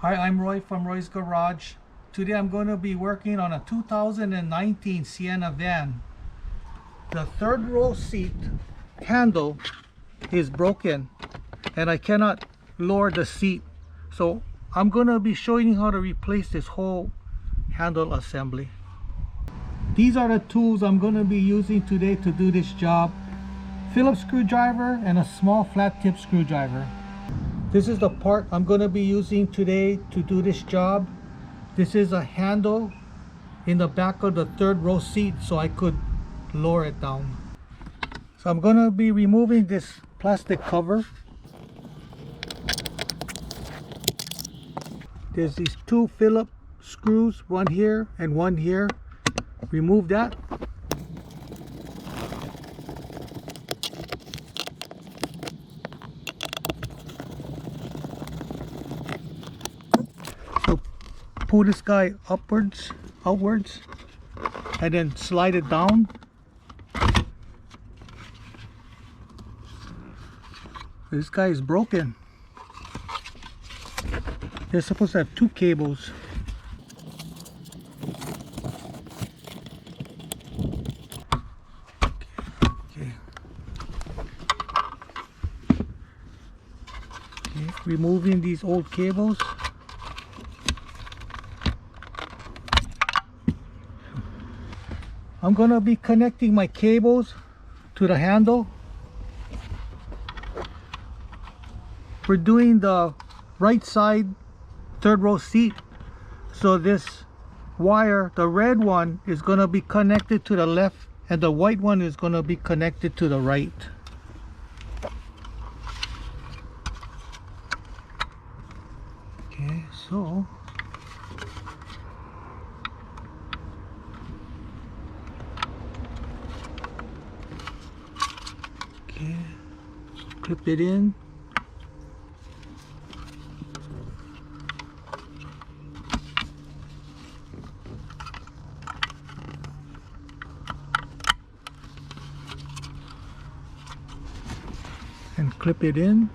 Hi, I'm Roy from Roy's Garage. Today I'm going to be working on a 2019 Sienna van. The third row seat handle is broken and I cannot lower the seat. So I'm going to be showing you how to replace this whole handle assembly. These are the tools I'm going to be using today to do this job. Phillips screwdriver and a small flat tip screwdriver. This is the part I'm going to be using today to do this job. This is a handle in the back of the third row seat so I could lower it down. So I'm going to be removing this plastic cover. There's these two Phillips screws, one here and one here. Remove that. So pull this guy outwards, and then slide it down. This guy is broken. They're supposed to have two cables. Okay. Removing these old cables. I'm going to be connecting my cables to the handle. We're doing the right side third row seat, so this wire, the red one, is going to be connected to the left and the white one is going to be connected to the right. Okay, so clip it in. And clip it in.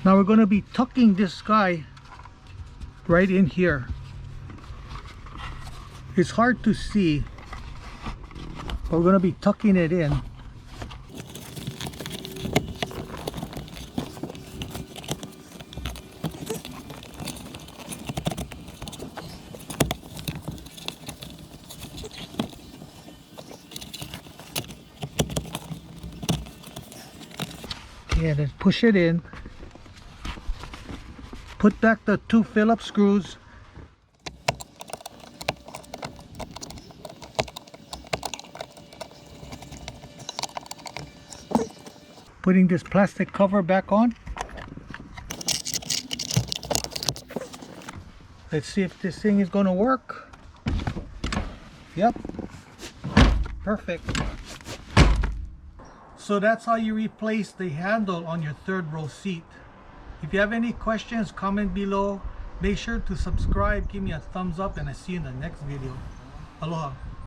Now we're going to be tucking this guy right in here. It's hard to see, but we're going to be tucking it in. And then push it in. Put back the two Phillips screws. Putting this plastic cover back on. Let's see if this thing is going to work. Yep. Perfect. So that's how you replace the handle on your third row seat. If you have any questions, comment below. Make sure to subscribe, give me a thumbs up, and I see you in the next video. Aloha.